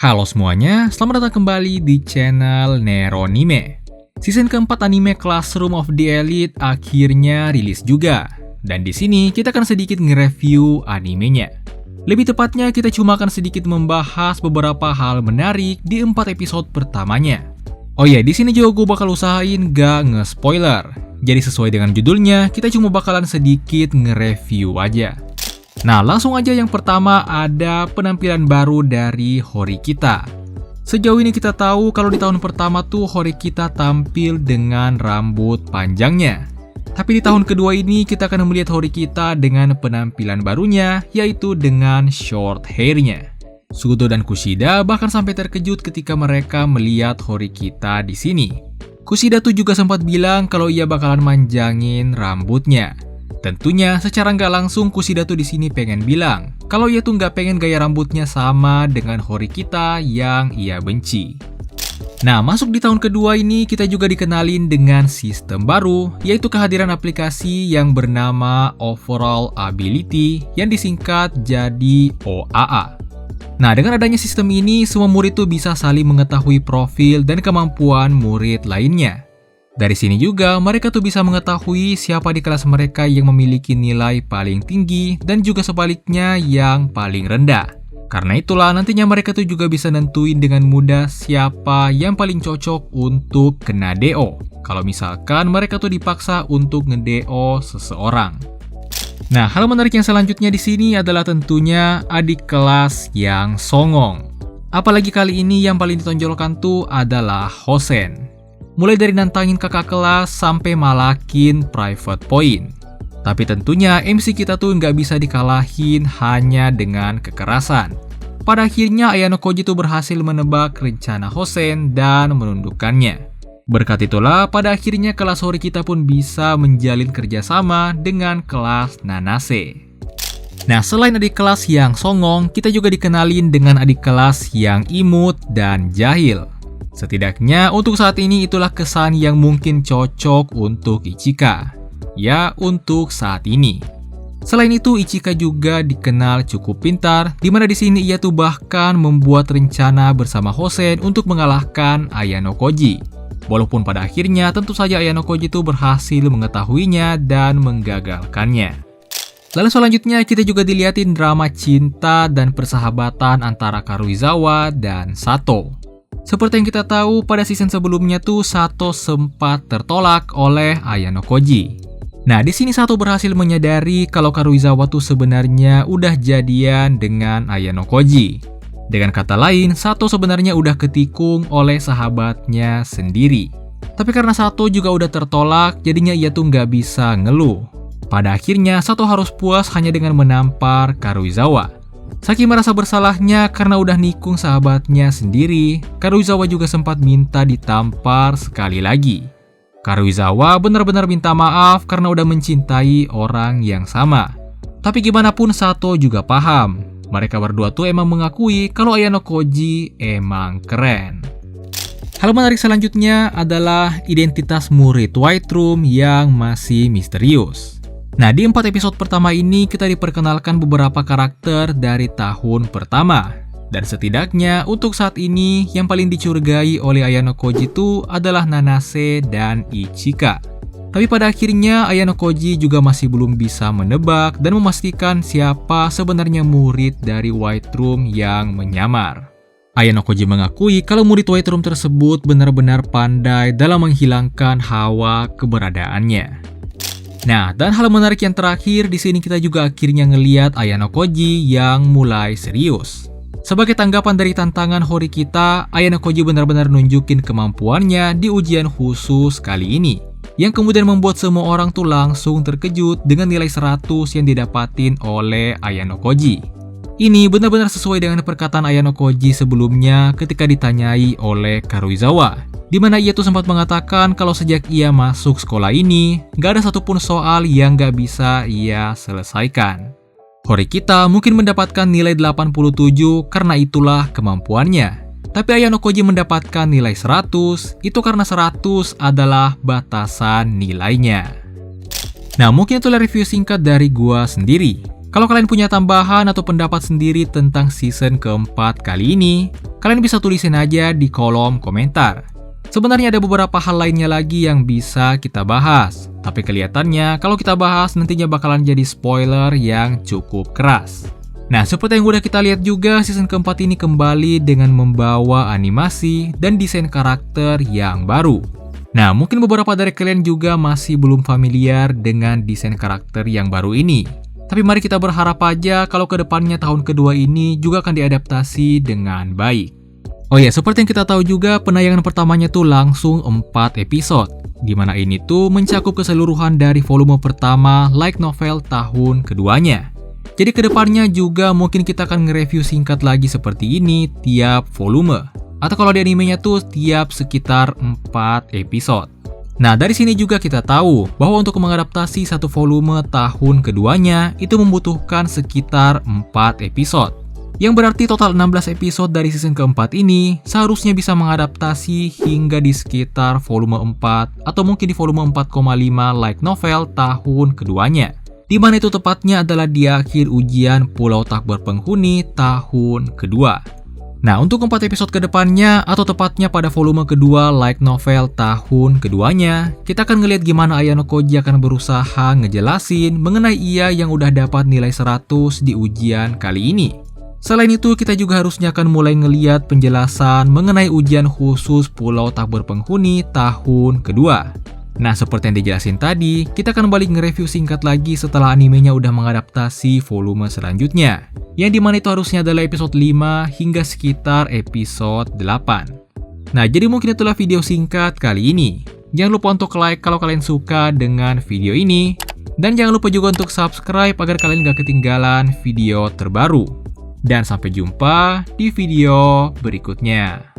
Halo semuanya, selamat datang kembali di channel Neronime. Season keempat anime Classroom of the Elite akhirnya rilis juga. Dan di sini kita akan sedikit nge-review animenya. Lebih tepatnya kita cuma akan sedikit membahas beberapa hal menarik di 4 episode pertamanya. Oh iya, di sini juga gue bakal usahain gak nge-spoiler. Jadi sesuai dengan judulnya, kita cuma bakalan sedikit nge-review aja. Nah, langsung aja yang pertama ada penampilan baru dari Horikita. Sejauh ini kita tahu kalau di tahun pertama tuh Horikita tampil dengan rambut panjangnya. Tapi di tahun kedua ini kita akan melihat Horikita dengan penampilan barunya, yaitu dengan short hair-nya. Sugoto dan Kushida bahkan sampai terkejut ketika mereka melihat Horikita di sini. Kushida tuh juga sempat bilang kalau ia bakalan manjangin rambutnya. Tentunya secara nggak langsung Kushida tuh di sini pengen bilang kalau ia tuh nggak pengen gaya rambutnya sama dengan Horikita yang ia benci. Nah, masuk di tahun kedua ini kita juga dikenalin dengan sistem baru, yaitu kehadiran aplikasi yang bernama Overall Ability yang disingkat jadi OAA. Nah, dengan adanya sistem ini, semua murid tuh bisa saling mengetahui profil dan kemampuan murid lainnya. Dari sini juga mereka tuh bisa mengetahui siapa di kelas mereka yang memiliki nilai paling tinggi dan juga sebaliknya yang paling rendah. Karena itulah nantinya mereka tuh juga bisa nentuin dengan mudah siapa yang paling cocok untuk kena DO. Kalau misalkan mereka tuh dipaksa untuk nge-DO seseorang. Nah, hal menarik yang selanjutnya di sini adalah tentunya adik kelas yang songong. Apalagi kali ini yang paling ditonjolkan tuh adalah Hosen. Mulai dari nantangin kakak kelas sampai malakin private point. Tapi tentunya MC kita tuh nggak bisa dikalahin hanya dengan kekerasan. Pada akhirnya Ayano Koji tuh berhasil menebak rencana Hosen dan menundukkannya. Berkat itulah pada akhirnya kelas Horikita pun bisa menjalin kerjasama dengan kelas Nanase. Nah, selain adik kelas yang songong, kita juga dikenalin dengan adik kelas yang imut dan jahil. Setidaknya untuk saat ini itulah kesan yang mungkin cocok untuk Ichika. Ya, untuk saat ini. Selain itu, Ichika juga dikenal cukup pintar, di mana di sini ia tuh bahkan membuat rencana bersama Hosen untuk mengalahkan Ayano Koji. Walaupun pada akhirnya tentu saja Ayano Koji tuh berhasil mengetahuinya dan menggagalkannya. Lalu selanjutnya kita juga dilihatin drama cinta dan persahabatan antara Karuizawa dan Sato. Seperti yang kita tahu, pada season sebelumnya tuh Sato sempat tertolak oleh Ayano Koji. Nah, di sini Sato berhasil menyadari kalau Karuizawa tuh sebenarnya udah jadian dengan Ayano Koji. Dengan kata lain, Sato sebenarnya udah ketikung oleh sahabatnya sendiri. Tapi karena Sato juga udah tertolak, jadinya ia tuh nggak bisa ngeluh. Pada akhirnya, Sato harus puas hanya dengan menampar Karuizawa. Saking merasa bersalahnya karena udah nikung sahabatnya sendiri, Karuizawa juga sempat minta ditampar sekali lagi. Karuizawa benar-benar minta maaf karena udah mencintai orang yang sama. Tapi gimana pun Sato juga paham, mereka berdua tuh emang mengakui kalau Ayano Koji emang keren. Hal menarik selanjutnya adalah identitas murid White Room yang masih misterius. Nah, di 4 episode pertama ini kita diperkenalkan beberapa karakter dari tahun pertama. Dan setidaknya untuk saat ini yang paling dicurigai oleh Ayano Koji itu adalah Nanase dan Ichika. Tapi pada akhirnya Ayano Koji juga masih belum bisa menebak dan memastikan siapa sebenarnya murid dari White Room yang menyamar. Ayano Koji mengakui kalau murid White Room tersebut benar-benar pandai dalam menghilangkan hawa keberadaannya. Nah, dan hal menarik yang terakhir di sini kita juga akhirnya ngeliat Ayano Koji yang mulai serius. Sebagai tanggapan dari tantangan Horikita, Ayano Koji benar-benar nunjukin kemampuannya di ujian khusus kali ini, yang kemudian membuat semua orang tuh langsung terkejut dengan nilai 100 yang didapatin oleh Ayano Koji. Ini benar-benar sesuai dengan perkataan Ayano Koji sebelumnya ketika ditanyai oleh Karuizawa, di mana ia tuh sempat mengatakan kalau sejak ia masuk sekolah ini, gak ada satupun soal yang gak bisa ia selesaikan. Horikita mungkin mendapatkan nilai 87 karena itulah kemampuannya. Tapi Ayano Koji mendapatkan nilai 100, itu karena 100 adalah batasan nilainya. Nah, mungkin itulah review singkat dari gua sendiri. Kalau kalian punya tambahan atau pendapat sendiri tentang season keempat kali ini, Kalian bisa tulisin aja di kolom komentar. Sebenarnya ada beberapa hal lainnya lagi yang bisa kita bahas, tapi kelihatannya kalau kita bahas nantinya bakalan jadi spoiler yang cukup keras. Nah, seperti yang udah kita lihat juga, season keempat ini kembali dengan membawa animasi dan desain karakter yang baru. Nah, mungkin beberapa dari kalian juga masih belum familiar dengan desain karakter yang baru ini. Tapi mari kita berharap aja kalau kedepannya tahun kedua ini juga akan diadaptasi dengan baik. Oh ya, seperti yang kita tahu juga, penayangan pertamanya tuh langsung 4 episode. Dimana ini tuh mencakup keseluruhan dari volume pertama light novel tahun keduanya. Jadi kedepannya juga mungkin kita akan nge-review singkat lagi seperti ini tiap volume. Atau kalau di animenya tuh tiap sekitar 4 episode. Nah, dari sini juga kita tahu bahwa untuk mengadaptasi satu volume tahun keduanya itu membutuhkan sekitar 4 episode. Yang berarti total 16 episode dari season keempat ini seharusnya bisa mengadaptasi hingga di sekitar volume 4 atau mungkin di volume 4,5 light novel tahun keduanya. Di mana itu tepatnya adalah di akhir ujian Pulau Tak Berpenghuni tahun kedua. Nah, untuk 4 episode kedepannya atau tepatnya pada volume kedua light novel tahun keduanya, kita akan ngeliat gimana Ayano Koji akan berusaha ngejelasin mengenai ia yang udah dapat nilai 100 di ujian kali ini. Selain itu, kita juga harusnya akan mulai ngeliat penjelasan mengenai ujian khusus Pulau Tak Berpenghuni tahun kedua. Nah, seperti yang dijelasin tadi, kita akan balik nge-review singkat lagi setelah animenya udah mengadaptasi volume selanjutnya. Yang dimana itu harusnya adalah episode 5 hingga sekitar episode 8. Nah, jadi mungkin itulah video singkat kali ini. Jangan lupa untuk like kalau kalian suka dengan video ini. Dan jangan lupa juga untuk subscribe agar kalian gak ketinggalan video terbaru. Dan sampai jumpa di video berikutnya.